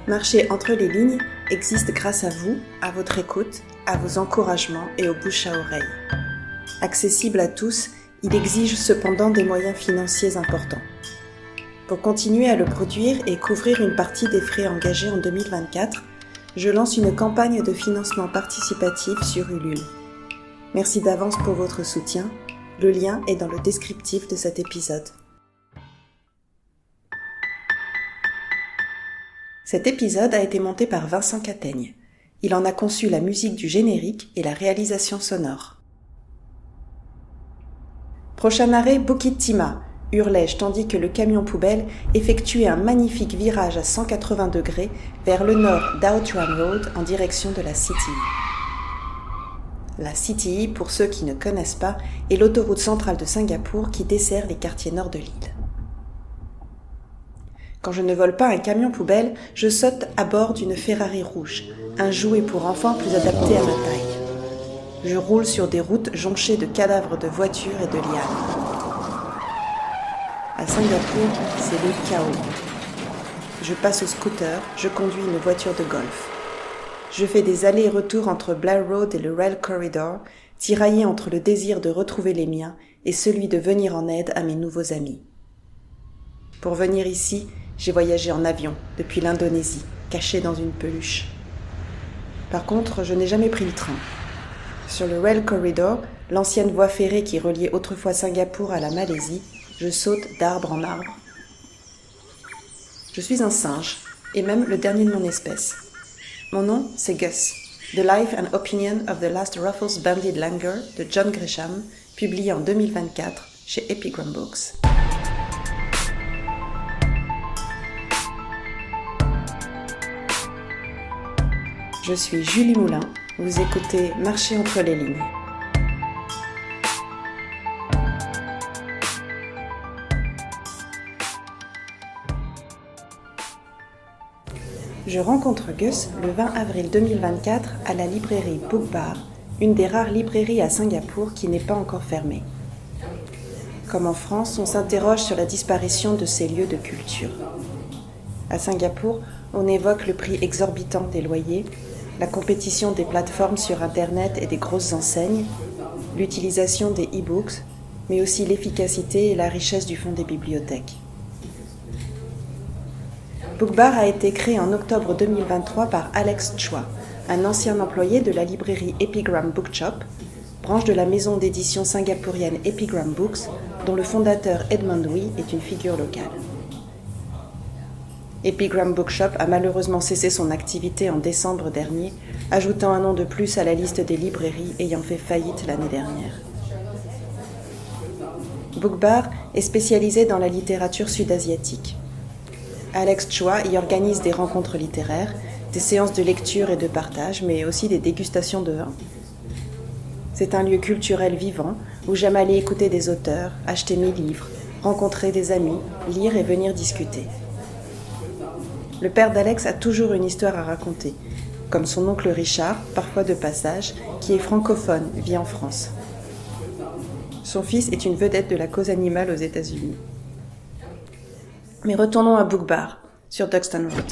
Marcher entre les lignes existe grâce à vous, à votre écoute, à vos encouragements et aux bouche à oreille. Accessible à tous, il exige cependant des moyens financiers importants. Pour continuer à le produire et couvrir une partie des frais engagés en 2024, je lance une campagne de financement participatif sur Ulule. Merci d'avance pour votre soutien. Le lien est dans le descriptif de cet épisode. Cet épisode a été monté par Vincent Cataigne. Il en a conçu la musique du générique et la réalisation sonore. Prochain arrêt, Bukit Timah, hurlai-je tandis que le camion poubelle effectuait un magnifique virage à 180 degrés vers le nord d'Outram Road en direction de la CTE. La CTE, pour ceux qui ne connaissent pas, est l'autoroute centrale de Singapour qui dessert les quartiers nord de l'île. Quand je ne vole pas un camion poubelle, je saute à bord d'une Ferrari rouge, un jouet pour enfants plus adapté à ma taille. Je roule sur des routes jonchées de cadavres de voitures et de lianes. À Singapour, c'est le chaos. Je passe au scooter, je conduis une voiture de golf. Je fais des allers et retours entre Blair Road et le Rail Corridor, tiraillé entre le désir de retrouver les miens et celui de venir en aide à mes nouveaux amis. Pour venir ici, j'ai voyagé en avion, depuis l'Indonésie, caché dans une peluche. Par contre, je n'ai jamais pris le train. Sur le Rail Corridor, l'ancienne voie ferrée qui reliait autrefois Singapour à la Malaisie, je saute d'arbre en arbre. Je suis un singe, et même le dernier de mon espèce. Mon nom, c'est Gus, The Life and Opinion of the Last Ruffles Banded Langur de John Grisham, publié en 2024 chez Epigram Books. Je suis Julie Moulin, vous écoutez Marcher entre les lignes. Je rencontre Gus le 20 avril 2024 à la librairie Book Bar, une des rares librairies à Singapour qui n'est pas encore fermée. Comme en France, on s'interroge sur la disparition de ces lieux de culture. À Singapour, on évoque le prix exorbitant des loyers, la compétition des plateformes sur Internet et des grosses enseignes, l'utilisation des e-books, mais aussi l'efficacité et la richesse du fonds des bibliothèques. Book Bar a été créé en octobre 2023 par Alex Chua, un ancien employé de la librairie Epigram Bookshop, branche de la maison d'édition singapourienne Epigram Books, dont le fondateur Edmund Wee est une figure locale. Epigram Bookshop a malheureusement cessé son activité en décembre dernier, ajoutant un nom de plus à la liste des librairies ayant fait faillite l'année dernière. Book Bar est spécialisé dans la littérature sud-asiatique. Alex Chua y organise des rencontres littéraires, des séances de lecture et de partage, mais aussi des dégustations de vin. C'est un lieu culturel vivant où j'aime aller écouter des auteurs, acheter mes livres, rencontrer des amis, lire et venir discuter. Le père d'Alex a toujours une histoire à raconter, comme son oncle Richard, parfois de passage, qui est francophone, vit en France. Son fils est une vedette de la cause animale aux États-Unis. Mais retournons à Book Bar, sur Duxton Road.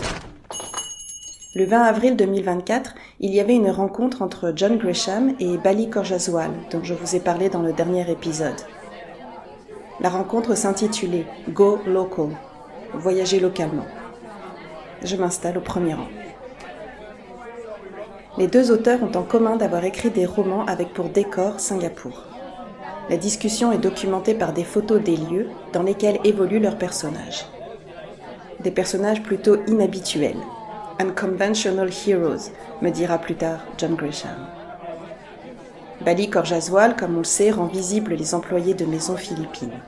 Le 20 avril 2024, il y avait une rencontre entre John Grisham et Bali Korjaswal, dont je vous ai parlé dans le dernier épisode. La rencontre s'intitulait « Go Local », voyager localement. Je m'installe au premier rang. Les deux auteurs ont en commun d'avoir écrit des romans avec pour décor Singapour. La discussion est documentée par des photos des lieux dans lesquels évoluent leurs personnages. Des personnages plutôt inhabituels. Unconventional heroes, me dira plus tard John Grisham. Bali Korjaswal, comme on le sait, rend visibles les employés de maisons philippines.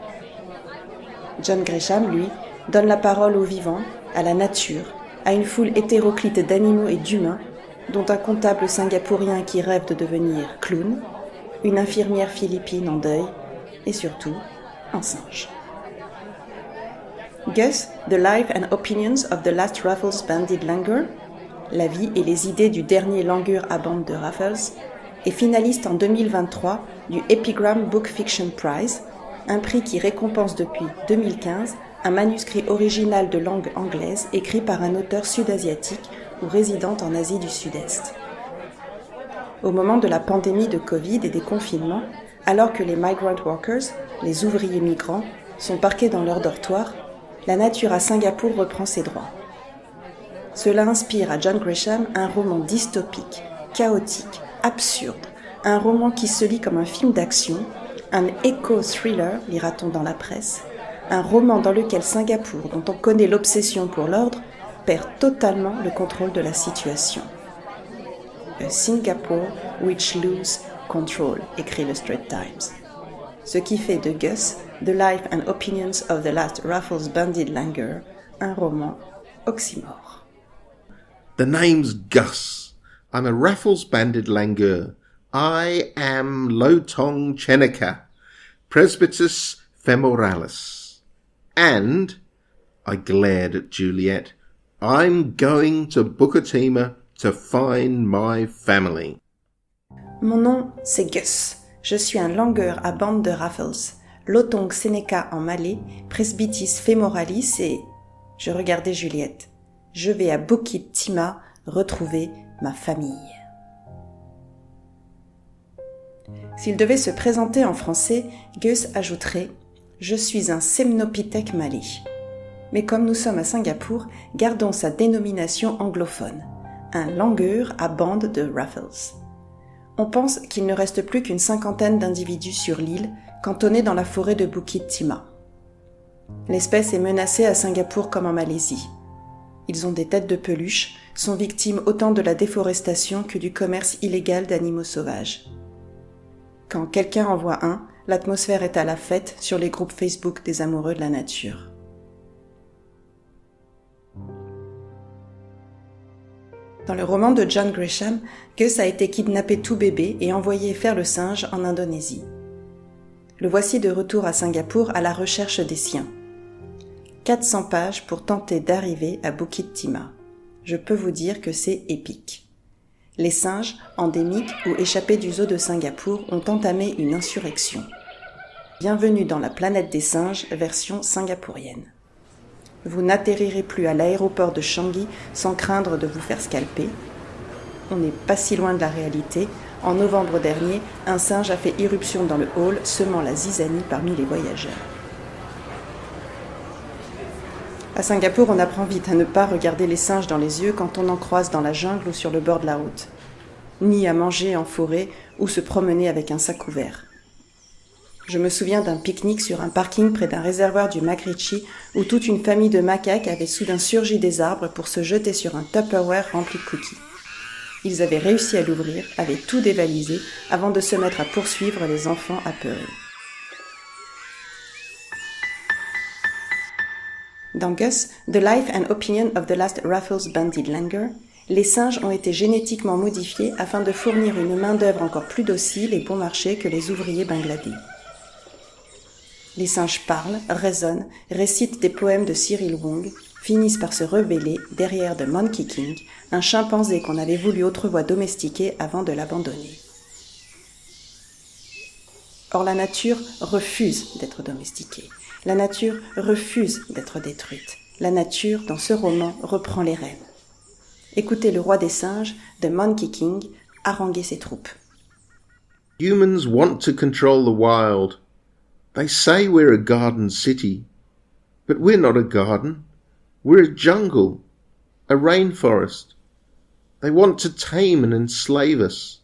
John Grisham, lui, donne la parole aux vivants, à la nature, à une foule hétéroclite d'animaux et d'humains, dont un comptable singapourien qui rêve de devenir clown, une infirmière philippine en deuil, et surtout, un singe. Gus, The Life and Opinions of the Last Ruffles Banded Langur, la vie et les idées du dernier langur à bande de Ruffles, est finaliste en 2023 du Epigram Book Fiction Prize, un prix qui récompense depuis 2015 un manuscrit original de langue anglaise écrit par un auteur sud-asiatique ou résidant en Asie du Sud-Est. Au moment de la pandémie de Covid et des confinements, alors que les migrant workers, les ouvriers migrants, sont parqués dans leur dortoir, la nature à Singapour reprend ses droits. Cela inspire à John Grisham un roman dystopique, chaotique, absurde, un roman qui se lit comme un film d'action, un éco-thriller, lira-t-on dans la presse, un roman dans lequel Singapour, dont on connaît l'obsession pour l'ordre, perd totalement le contrôle de la situation. A Singapore which lose control, écrit le Straits Times. Ce qui fait de Gus, The Life and Opinions of the Last Raffles Bandit Langer, un roman oxymore. The name's Gus. I'm a Raffles Bandit Langer. I am Lotong Chenica, Presbytus Femoralis. And, I glared at Juliet, I'm going to Bukit to find my family. Mon nom, c'est Gus. Je suis un langueur à bande de Raffles, Lotong Seneca en malais, Presbytis Femoralis et... Je regardais Juliette. Je vais à Bukit Timah retrouver ma famille. S'il devait se présenter en français, Gus ajouterait « Je suis un semnopithèque malais ». Mais comme nous sommes à Singapour, gardons sa dénomination anglophone, un langueur à bande de Raffles. On pense qu'il ne reste plus qu'une 50aine d'individus sur l'île, cantonnés dans la forêt de Bukit Timah. L'espèce est menacée à Singapour comme en Malaisie. Ils ont des têtes de peluche, sont victimes autant de la déforestation que du commerce illégal d'animaux sauvages. Quand quelqu'un en voit un, l'atmosphère est à la fête sur les groupes Facebook des amoureux de la nature. Dans le roman de John Grisham, Gus a été kidnappé tout bébé et envoyé faire le singe en Indonésie. Le voici de retour à Singapour à la recherche des siens. 400 pages pour tenter d'arriver à Bukit Timah. Je peux vous dire que c'est épique. Les singes, endémiques ou échappés du zoo de Singapour, ont entamé une insurrection. Bienvenue dans la planète des singes, version singapourienne. Vous n'atterrirez plus à l'aéroport de Changi sans craindre de vous faire scalper. On n'est pas si loin de la réalité. En novembre dernier, un singe a fait irruption dans le hall, semant la zizanie parmi les voyageurs. À Singapour, on apprend vite à ne pas regarder les singes dans les yeux quand on en croise dans la jungle ou sur le bord de la route, ni à manger en forêt ou se promener avec un sac ouvert. Je me souviens d'un pique-nique sur un parking près d'un réservoir du Macritchie où toute une famille de macaques avait soudain surgi des arbres pour se jeter sur un Tupperware rempli de cookies. Ils avaient réussi à l'ouvrir, avaient tout dévalisé avant de se mettre à poursuivre les enfants apeurés. Dans Gus, The Life and Opinion of the Last Raffles Bandit Langer, les singes ont été génétiquement modifiés afin de fournir une main-d'œuvre encore plus docile et bon marché que les ouvriers bangladais. Les singes parlent, raisonnent, récitent des poèmes de Cyril Wong, finissent par se rebeller derrière The Monkey King, un chimpanzé qu'on avait voulu autrefois domestiquer avant de l'abandonner. Or la nature refuse d'être domestiquée. La nature refuse d'être détruite. La nature, dans ce roman, reprend les rênes. Écoutez le roi des singes, The Monkey King, haranguer ses troupes. Humans want to control the wild. They say we're a garden city, but we're not a garden. We're a jungle, a rainforest. They want to tame and enslave us.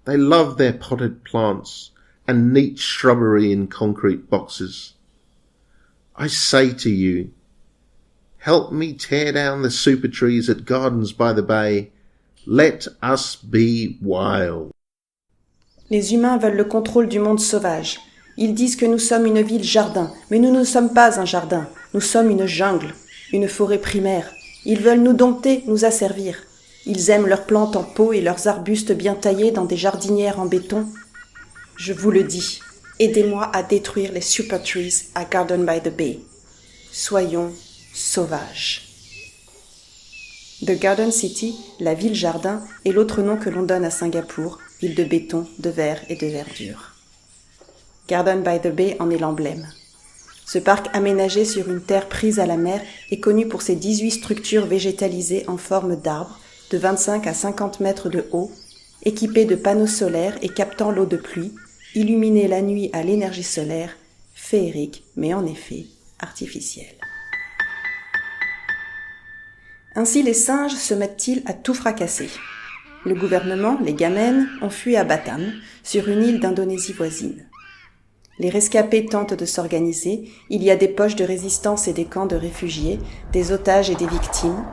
They love their potted plants and neat shrubbery in concrete boxes. I say to you, help me tear down the super trees at Gardens by the Bay. Let us be wild. Les humains veulent le contrôle du monde sauvage. Ils disent que nous sommes une ville-jardin, mais nous ne sommes pas un jardin. Nous sommes une jungle, une forêt primaire. Ils veulent nous dompter, nous asservir. Ils aiment leurs plantes en pot et leurs arbustes bien taillés dans des jardinières en béton. Je vous le dis, aidez-moi à détruire les super trees à Garden by the Bay. Soyons sauvages. The Garden City, la ville-jardin, est l'autre nom que l'on donne à Singapour, ville de béton, de verre et de verdure. Garden by the Bay en est l'emblème. Ce parc aménagé sur une terre prise à la mer est connu pour ses 18 structures végétalisées en forme d'arbres de 25 à 50 mètres de haut, équipées de panneaux solaires et captant l'eau de pluie, illuminées la nuit à l'énergie solaire, féerique mais en effet artificielle. Ainsi les singes se mettent-ils à tout fracasser. Le gouvernement, les Gamènes, ont fui à Batam, sur une île d'Indonésie voisine. Les rescapés tentent de s'organiser, il y a des poches de résistance et des camps de réfugiés, des otages et des victimes.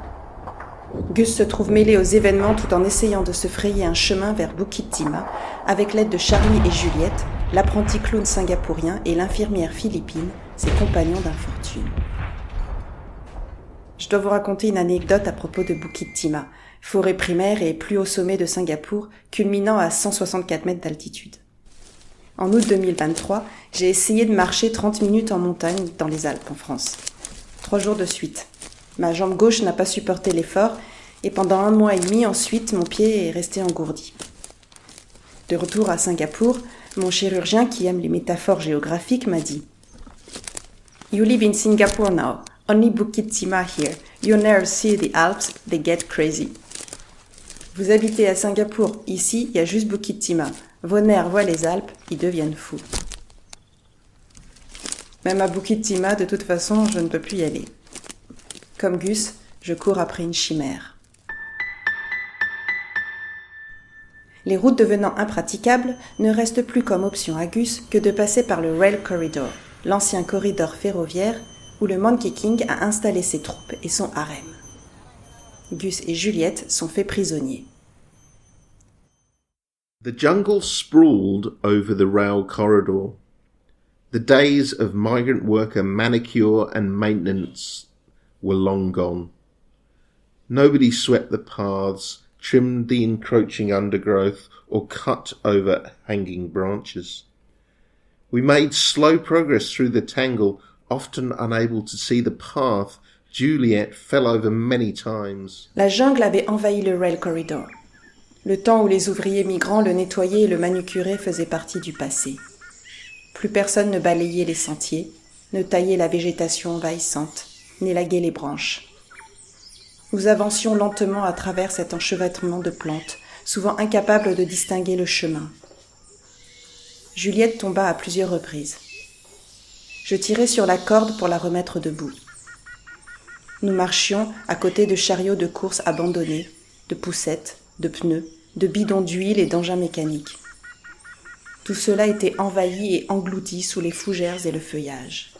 Gus se trouve mêlé aux événements tout en essayant de se frayer un chemin vers Bukit Timah, avec l'aide de Charlie et Juliette, l'apprenti clown singapourien et l'infirmière philippine, ses compagnons d'infortune. Je dois vous raconter une anecdote à propos de Bukit Timah, forêt primaire et plus haut sommet de Singapour, culminant à 164 mètres d'altitude. En août 2023, j'ai essayé de marcher 30 minutes en montagne dans les Alpes, en France. 3 jours de suite. Ma jambe gauche n'a pas supporté l'effort et pendant 1 mois et demi ensuite, mon pied est resté engourdi. De retour à Singapour, mon chirurgien qui aime les métaphores géographiques m'a dit « You live in Singapore now, only Bukit Timah here. You never see the Alps, they get crazy. » Vous habitez à Singapour, ici, il y a juste Bukit Timah. Vos nerfs voient les Alpes, ils deviennent fous. Même à Bukit Timah, de toute façon, je ne peux plus y aller. Comme Gus, je cours après une chimère. Les routes devenant impraticables, ne restent plus comme option à Gus que de passer par le Rail Corridor, l'ancien corridor ferroviaire où le Monkey King a installé ses troupes et son harem. Gus et Juliette sont faits prisonniers. The jungle sprawled over the rail corridor. The days of migrant worker manicure and maintenance were long gone. Nobody swept the paths, trimmed the encroaching undergrowth, or cut overhanging branches. We made slow progress through the tangle, often unable to see the path. Juliette fell over many times. La jungle avait envahi le Rail Corridor. Le temps où les ouvriers migrants le nettoyaient et le manucuraient faisait partie du passé. Plus personne ne balayait les sentiers, ne taillait la végétation envahissante, n'élaguait les branches. Nous avancions lentement à travers cet enchevêtrement de plantes, souvent incapables de distinguer le chemin. Juliette tomba à plusieurs reprises. Je tirai sur la corde pour la remettre debout. Nous marchions à côté de chariots de course abandonnés, de poussettes, de pneus, de bidons d'huile et d'engins mécaniques. Tout cela était envahi et englouti sous les fougères et le feuillage.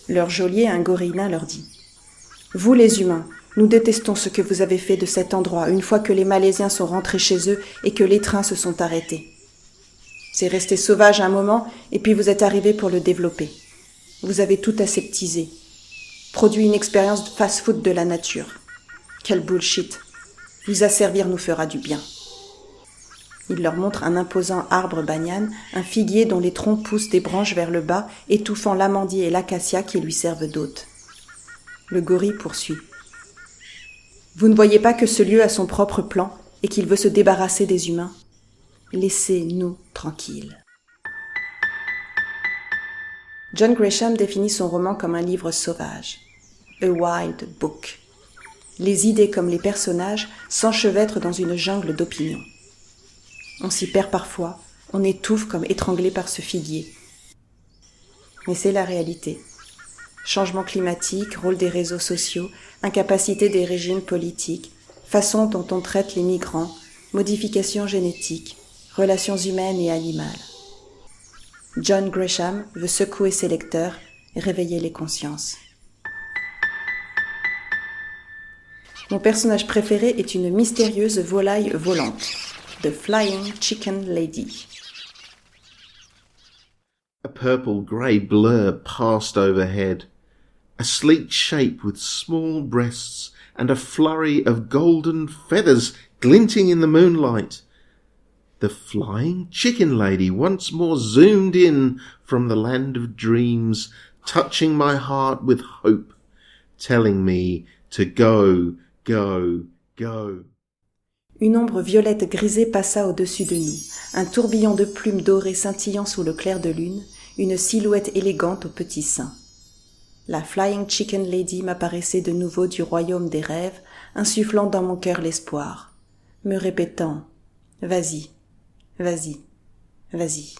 Leur geôlier, un gorilla, leur dit « Vous les humains, nous détestons ce que vous avez fait de cet endroit une fois que les Malaisiens sont rentrés chez eux et que les trains se sont arrêtés. C'est resté sauvage un moment et puis vous êtes arrivés pour le développer. Vous avez tout aseptisé, produit une expérience de fast-food de la nature. Quel bullshit! Vous asservir nous fera du bien. » Il leur montre un imposant arbre banyan, un figuier dont les troncs poussent des branches vers le bas, étouffant l'amandier et l'acacia qui lui servent d'hôtes. Le gorille poursuit. « Vous ne voyez pas que ce lieu a son propre plan et qu'il veut se débarrasser des humains? Laissez-nous tranquilles. » John Grisham définit son roman comme un livre sauvage. A wild book. Les idées comme les personnages s'enchevêtrent dans une jungle d'opinions. On s'y perd parfois, on étouffe comme étranglé par ce figuier. Mais c'est la réalité. Changement climatique, rôle des réseaux sociaux, incapacité des régimes politiques, façon dont on traite les migrants, modifications génétiques, relations humaines et animales. John Grisham veut secouer ses lecteurs et réveiller les consciences. Mon personnage préféré est une mystérieuse volaille volante, The Flying Chicken Lady. A purple-grey blur passed overhead, a sleek shape with small breasts and a flurry of golden feathers glinting in the moonlight. The flying chicken lady once more zoomed in from the land of dreams, touching my heart with hope, telling me to go, go, go. Une ombre violette grisée passa au-dessus de nous, un tourbillon de plumes dorées scintillant sous le clair de lune, une silhouette élégante aux petits seins. La Flying Chicken Lady m'apparaissait de nouveau du royaume des rêves, insufflant dans mon cœur l'espoir, me répétant « Vas-y, vas-y, vas-y ».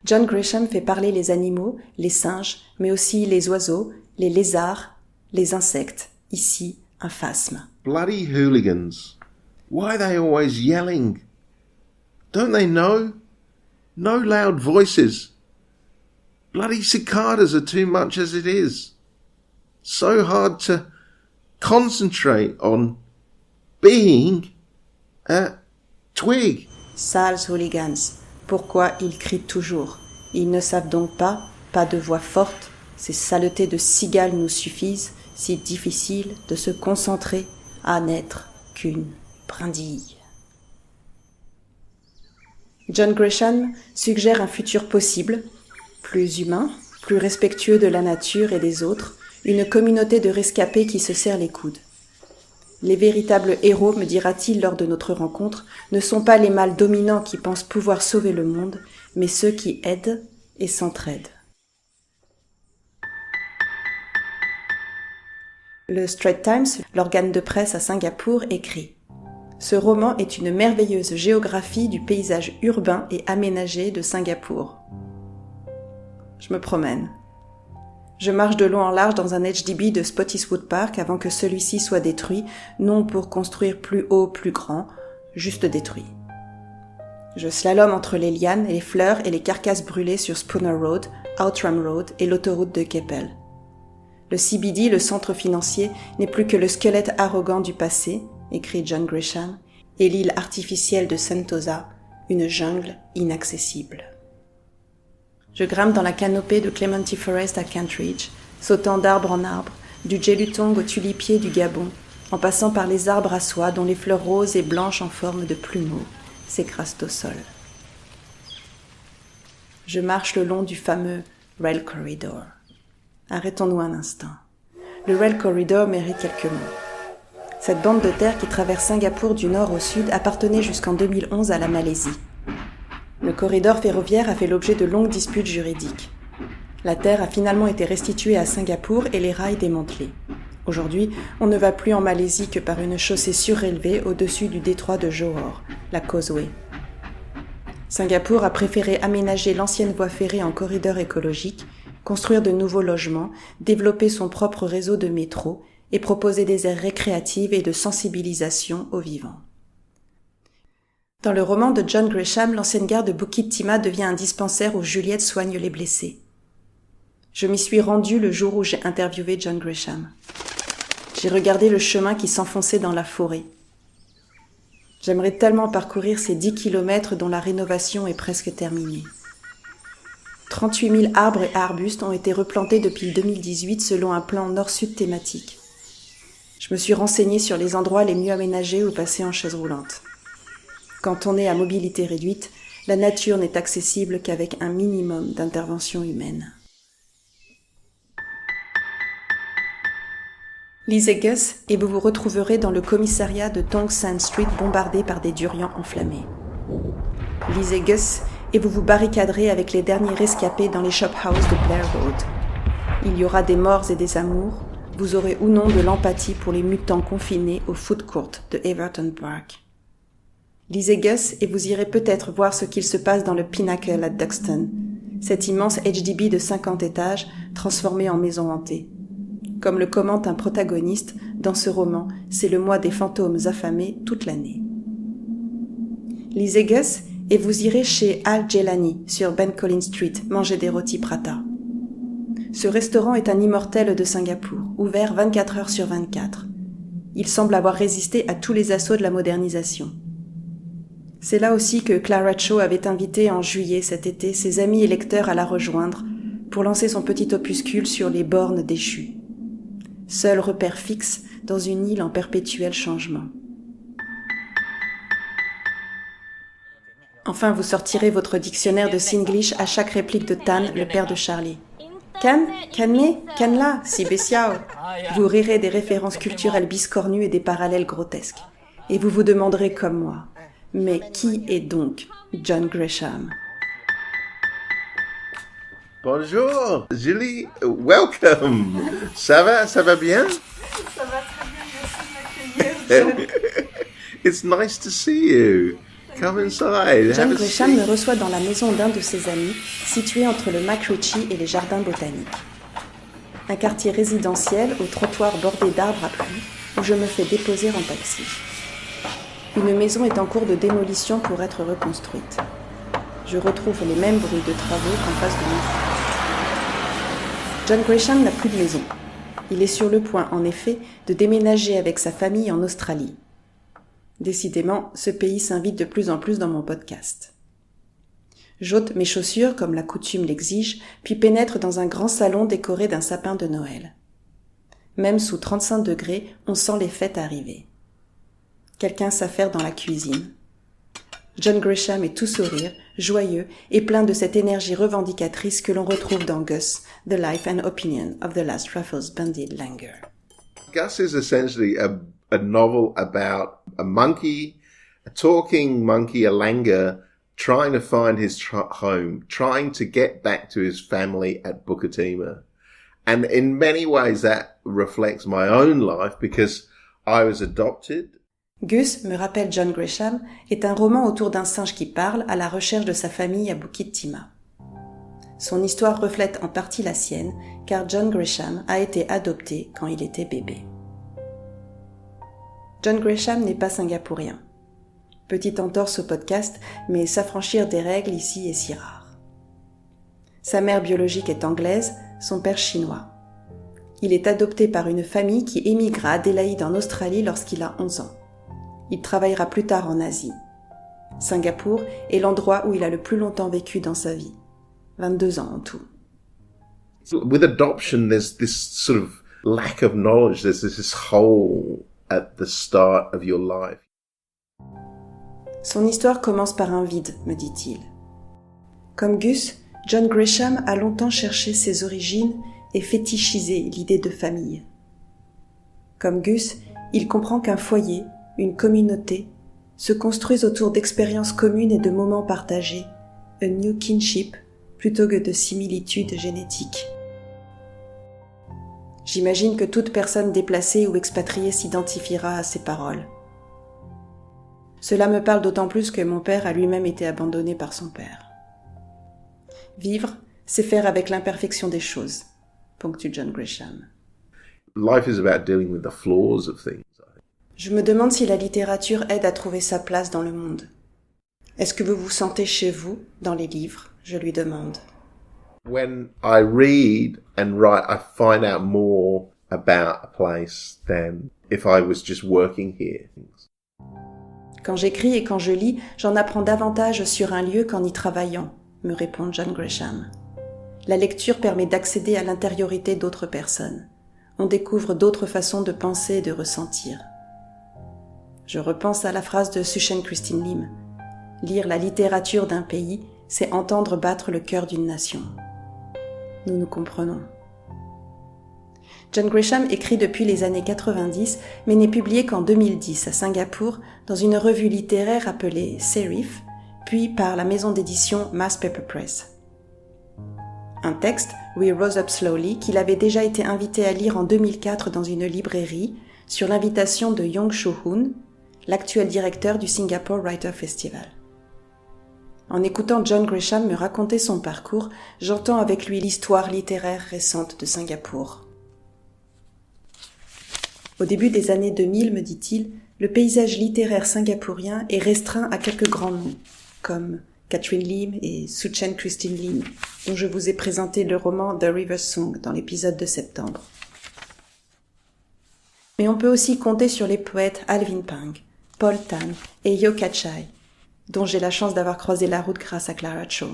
John Grisham fait parler les animaux, les singes, mais aussi les oiseaux, les lézards, les insectes, ici un phasme. Bloody hooligans. Why are they always yelling? Don't they know? No loud voices. Bloody cicadas are too much as it is. So hard to concentrate on being a twig. Sales hooligans. Pourquoi ils crient toujours? Ils ne savent donc pas de voix forte, ces saletés de cigales nous suffisent, si difficile de se concentrer à n'être qu'une brindille. John Grisham suggère un futur possible, plus humain, plus respectueux de la nature et des autres, une communauté de rescapés qui se serrent les coudes. Les véritables héros, me dira-t-il lors de notre rencontre, ne sont pas les mâles dominants qui pensent pouvoir sauver le monde, mais ceux qui aident et s'entraident. Le Straits Times, l'organe de presse à Singapour, écrit « Ce roman est une merveilleuse géographie du paysage urbain et aménagé de Singapour. » Je me promène. Je marche de long en large dans un HDB de Spottiswoode Park avant que celui-ci soit détruit, non pour construire plus haut, plus grand, juste détruit. Je slalome entre les lianes, les fleurs et les carcasses brûlées sur Spooner Road, Outram Road et l'autoroute de Keppel. Le CBD, le centre financier, n'est plus que le squelette arrogant du passé, écrit John Grisham, et l'île artificielle de Sentosa, une jungle inaccessible. Je grimpe dans la canopée de Clementi Forest à Kentridge, sautant d'arbre en arbre, du Jelutong au tulipier du Gabon, en passant par les arbres à soie dont les fleurs roses et blanches en forme de plumeaux s'écrasent au sol. Je marche le long du fameux Rail Corridor. Arrêtons-nous un instant. Le Rail Corridor mérite quelques mots. Cette bande de terre qui traverse Singapour du nord au sud appartenait jusqu'en 2011 à la Malaisie. Le corridor ferroviaire a fait l'objet de longues disputes juridiques. La terre a finalement été restituée à Singapour et les rails démantelés. Aujourd'hui, on ne va plus en Malaisie que par une chaussée surélevée au-dessus du détroit de Johor, la Causeway. Singapour a préféré aménager l'ancienne voie ferrée en corridor écologique, construire de nouveaux logements, développer son propre réseau de métro et proposer des aires récréatives et de sensibilisation aux vivants. Dans le roman de John Grisham, l'ancienne gare de Bukit Timah devient un dispensaire où Juliette soigne les blessés. Je m'y suis rendue le jour où j'ai interviewé John Grisham. J'ai regardé le chemin qui s'enfonçait dans la forêt. J'aimerais tellement parcourir ces 10 kilomètres dont la rénovation est presque terminée. 38 000 arbres et arbustes ont été replantés depuis 2018 selon un plan nord-sud thématique. Je me suis renseignée sur les endroits les mieux aménagés où passer en chaise roulante. Quand on est à mobilité réduite, la nature n'est accessible qu'avec un minimum d'intervention humaine. Lisez Gus et vous vous retrouverez dans le commissariat de Tong San Street bombardé par des durians enflammés. Lisez Gus et vous vous barricaderez avec les derniers rescapés dans les shop-houses de Blair Road. Il y aura des morts et des amours, vous aurez ou non de l'empathie pour les mutants confinés au food court de Everton Park. Lisez Gus et vous irez peut-être voir ce qu'il se passe dans le Pinnacle à Duxton, cet immense HDB de 50 étages transformé en maison hantée. Comme le commente un protagoniste, dans ce roman, c'est le mois des fantômes affamés toute l'année. Lisez Gus et vous irez chez Al Jelani sur Ben Collins Street manger des rôtis prata. Ce restaurant est un immortel de Singapour, ouvert 24 heures sur 24. Il semble avoir résisté à tous les assauts de la modernisation. C'est là aussi que Clara Cho avait invité en juillet cet été ses amis et lecteurs à la rejoindre pour lancer son petit opuscule sur les bornes déchues. Seul repère fixe dans une île en perpétuel changement. Enfin, vous sortirez votre dictionnaire de Singlish à chaque réplique de Tan, le père de Charlie. Can, Canme, Canla, si bestiao. Vous rirez des références culturelles biscornues et des parallèles grotesques. Et vous vous demanderez comme moi, Mais qui est donc John Grisham? Bonjour, Julie, welcome. Ça va bien? Ça va très bien, merci de m'accueillir. It's nice to see you. Come inside. John Grisham me reçoit dans la maison d'un de ses amis, située entre le MacRitchie et les jardins botaniques. Un quartier résidentiel au trottoir bordé d'arbres à pluie, où je me fais déposer en taxi. Une maison est en cours de démolition pour être reconstruite. Je retrouve les mêmes bruits de travaux qu'en face de nous. John Grisham n'a plus de maison. Il est sur le point, en effet, de déménager avec sa famille en Australie. Décidément, ce pays s'invite de plus en plus dans mon podcast. J'ôte mes chaussures, comme la coutume l'exige, puis pénètre dans un grand salon décoré d'un sapin de Noël. Même sous 35 degrés, on sent les fêtes arriver. Quelqu'un s'affaire dans la cuisine. John Grisham est tout sourire, joyeux et plein de cette énergie revendicatrice que l'on retrouve dans Gus, The Life and Opinion of the Last Raffles Banded Langer. Gus is essentially a novel about a monkey, a talking monkey, a langur, trying to find his home, trying to get back to his family at Bukatima. And in many ways that reflects my own life because I was adopted. Gus, me rappelle John Grisham, est un roman autour d'un singe qui parle à la recherche de sa famille à Bukit Timah. Son histoire reflète en partie la sienne, car John Grisham a été adopté quand il était bébé. John Grisham n'est pas singapourien. Petite entorse au podcast, mais s'affranchir des règles ici est si rare. Sa mère biologique est anglaise, son père chinois. Il est adopté par une famille qui émigra à Adélaïde en Australie lorsqu'il a 11 ans. Il travaillera plus tard en Asie. Singapour est l'endroit où il a le plus longtemps vécu dans sa vie. 22 ans en tout. With adoption, there's this sort of lack of knowledge. There's this hole at the start of your life. Son histoire commence par un vide, me dit-il. Comme Gus, John Grisham a longtemps cherché ses origines et fétichisé l'idée de famille. Comme Gus, il comprend qu'un foyer, une communauté, se construisent autour d'expériences communes et de moments partagés, a new kinship, plutôt que de similitudes génétiques. J'imagine que toute personne déplacée ou expatriée s'identifiera à ces paroles. Cela me parle d'autant plus que mon père a lui-même été abandonné par son père. Vivre, c'est faire avec l'imperfection des choses, ponctue John Grisham. Life is about dealing with the flaws of things. Je me demande si la littérature aide à trouver sa place dans le monde. Est-ce que vous vous sentez chez vous, dans les livres ? Je lui demande. When I read and write, I find out more about a place than if I was just working here. Quand j'écris et quand je lis, j'en apprends davantage sur un lieu qu'en y travaillant, me répond John Grisham. La lecture permet d'accéder à l'intériorité d'autres personnes. On découvre d'autres façons de penser et de ressentir. Je repense à la phrase de Susan Christine Lim. Lire la littérature d'un pays, c'est entendre battre le cœur d'une nation. Nous nous comprenons. John Grisham écrit depuis les années 90, mais n'est publié qu'en 2010 à Singapour dans une revue littéraire appelée Serif, puis par la maison d'édition Mass Paper Press. Un texte, We Rose Up Slowly, qu'il avait déjà été invité à lire en 2004 dans une librairie, sur l'invitation de Yong Soo-hoon, l'actuel directeur du Singapore Writer Festival. En écoutant John Grisham me raconter son parcours, j'entends avec lui l'histoire littéraire récente de Singapour. Au début des années 2000, me dit-il, le paysage littéraire singapourien est restreint à quelques grands noms, comme Catherine Lim et Susan Christine Lim, dont je vous ai présenté le roman The River Song dans l'épisode de septembre. Mais on peut aussi compter sur les poètes Alvin Pang, Paul Tan et Yeo Ka Chai, dont j'ai la chance d'avoir croisé la route grâce à Clara Chow.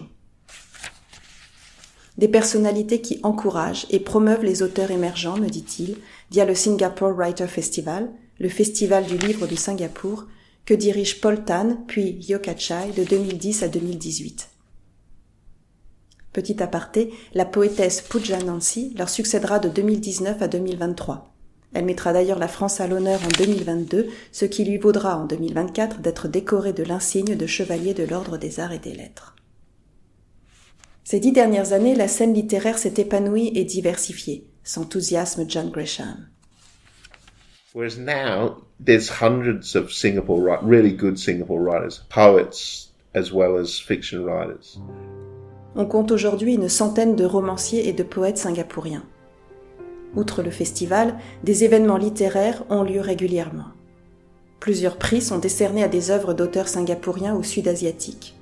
Des personnalités qui encouragent et promeuvent les auteurs émergents, me dit-il, via le Singapore Writer Festival, le festival du livre de Singapour, que dirige Paul Tan puis Yeo Ka Chai de 2010 à 2018. Petit aparté, la poétesse Pooja Nancy leur succédera de 2019 à 2023. Elle mettra d'ailleurs la France à l'honneur en 2022, ce qui lui vaudra en 2024 d'être décorée de l'insigne de chevalier de l'Ordre des Arts et des Lettres. Ces 10 dernières années, la scène littéraire s'est épanouie et diversifiée, s'enthousiasme John Grisham. Whereas now, there's hundreds of really good Singapore writers, poets as well as fiction writers. On compte aujourd'hui une centaine de romanciers et de poètes singapouriens. Outre le festival, des événements littéraires ont lieu régulièrement. Plusieurs prix sont décernés à des œuvres d'auteurs singapouriens ou sud-asiatiques.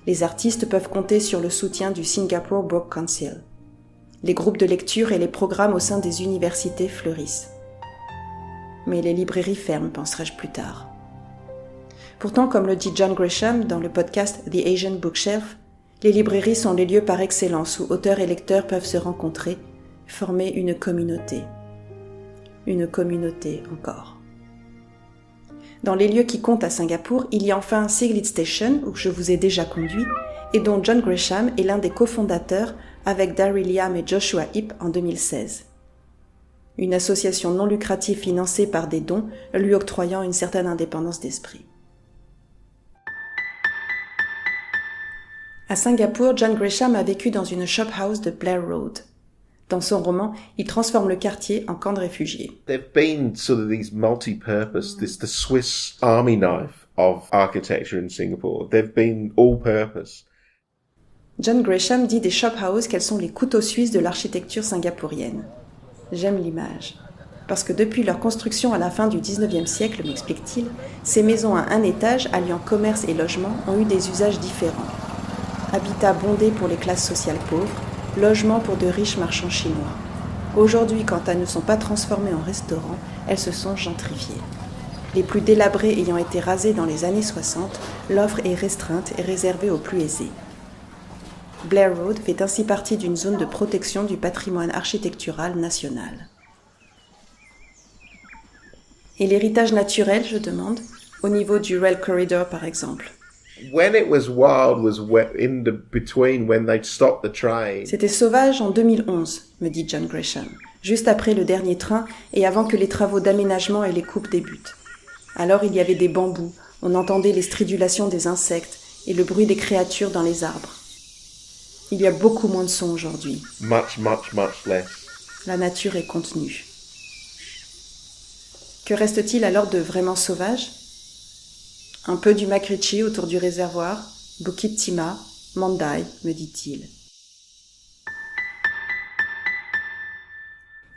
Les artistes peuvent compter sur le soutien du Singapore Book Council. Les groupes de lecture et les programmes au sein des universités fleurissent. Mais les librairies ferment, penserai-je plus tard. Pourtant, comme le dit John Grisham dans le podcast The Asian Bookshelf, les librairies sont les lieux par excellence où auteurs et lecteurs peuvent se rencontrer, former une communauté. Une communauté encore. Dans les lieux qui comptent à Singapour, il y a enfin Siglit Station, où je vous ai déjà conduit, et dont John Grisham est l'un des cofondateurs avec Daryl Yam et Joshua Ip en 2016. Une association non lucrative financée par des dons, lui octroyant une certaine indépendance d'esprit. À Singapour, John Grisham a vécu dans une shop house de Blair Road. Dans son roman, il transforme le quartier en camp de réfugiés. There've been sort of these multi-purpose, the Swiss army knife of architecture in Singapore. They've been all-purpose. John Grisham dit des shop houses qu'elles sont les couteaux suisses de l'architecture singapourienne. J'aime l'image. Parce que depuis leur construction à la fin du 19e siècle, m'explique-t-il, ces maisons à un étage, alliant commerce et logement, ont eu des usages différents. Habitat bondé pour les classes sociales pauvres, logement pour de riches marchands chinois. Aujourd'hui, quand elles ne sont pas transformées en restaurants, elles se sont gentrifiées. Les plus délabrées ayant été rasées dans les années 60, l'offre est restreinte et réservée aux plus aisés. Blair Road fait ainsi partie d'une zone de protection du patrimoine architectural national. Et l'héritage naturel, je demande, au niveau du Rail Corridor par exemple. When it was wild was in the between when they'd stopped the train. C'était sauvage en 2011, me dit John Grisham, juste après le dernier train et avant que les travaux d'aménagement et les coupes débutent. Alors il y avait des bambous, on entendait les stridulations des insectes et le bruit des créatures dans les arbres. Il y a beaucoup moins de sons aujourd'hui. Much less. La nature est contenue. Que reste-t-il alors de vraiment sauvage ? Un peu du Makrichi autour du réservoir, Bukit Timah, Mandai, me dit-il.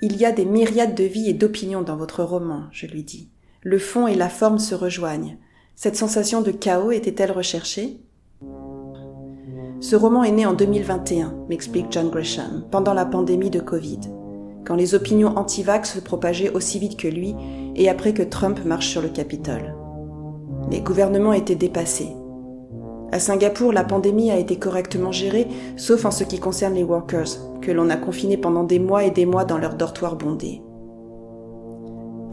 Il y a des myriades de vies et d'opinions dans votre roman, je lui dis. Le fond et la forme se rejoignent. Cette sensation de chaos était-elle recherchée ? Ce roman est né en 2021, m'explique John Grisham, pendant la pandémie de Covid, quand les opinions anti-vax se propageaient aussi vite que lui et après que Trump marche sur le Capitole. Les gouvernements étaient dépassés. À Singapour, la pandémie a été correctement gérée, sauf en ce qui concerne les workers, que l'on a confinés pendant des mois et des mois dans leurs dortoirs bondés.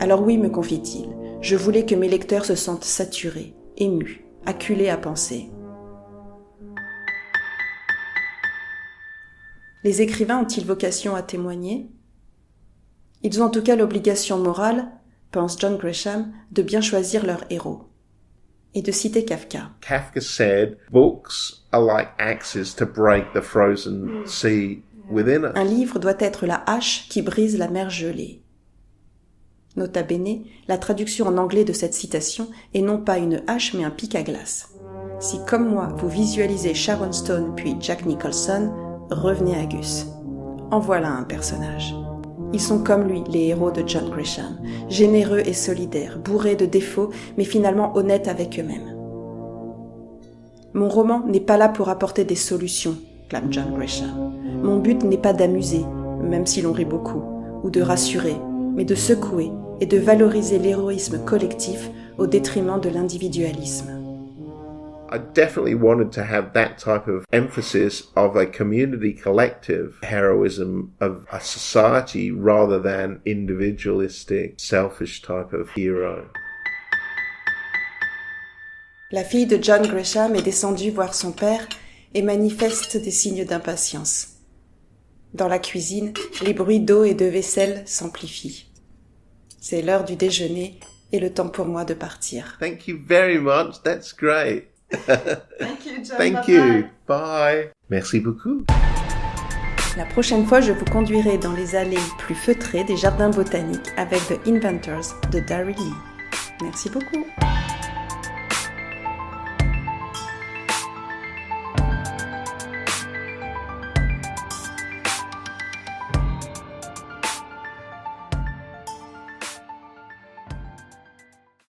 Alors oui, me confie-t-il, je voulais que mes lecteurs se sentent saturés, émus, acculés à penser. Les écrivains ont-ils vocation à témoigner ? Ils ont en tout cas l'obligation morale, pense John Grisham, de bien choisir leurs héros. Et de citer Kafka. Kafka said, books are like axes to break the frozen sea within us. Un livre doit être la hache qui brise la mer gelée. Nota bene, la traduction en anglais de cette citation est non pas une hache mais un pic à glace. Si comme moi vous visualisez Sharon Stone puis Jack Nicholson, revenez à Gus. En voilà un personnage. Ils sont comme lui, les héros de John Grisham, généreux et solidaires, bourrés de défauts, mais finalement honnêtes avec eux-mêmes. Mon roman n'est pas là pour apporter des solutions, clame John Grisham. Mon but n'est pas d'amuser, même si l'on rit beaucoup, ou de rassurer, mais de secouer et de valoriser l'héroïsme collectif au détriment de l'individualisme. I definitely wanted to have that type of emphasis of a community collective heroism of a society rather than individualistic, selfish type of hero. La fille de John Grisham est descendue voir son père et manifeste des signes d'impatience. Dans la cuisine, les bruits d'eau et de vaisselle s'amplifient. C'est l'heure du déjeuner et le temps pour moi de partir. Thank you very much. That's great. Thank you, John. Thank you. Bye. Merci beaucoup. La prochaine fois, je vous conduirai dans les allées plus feutrées des jardins botaniques avec The Inventors de Darry Lee. Merci beaucoup.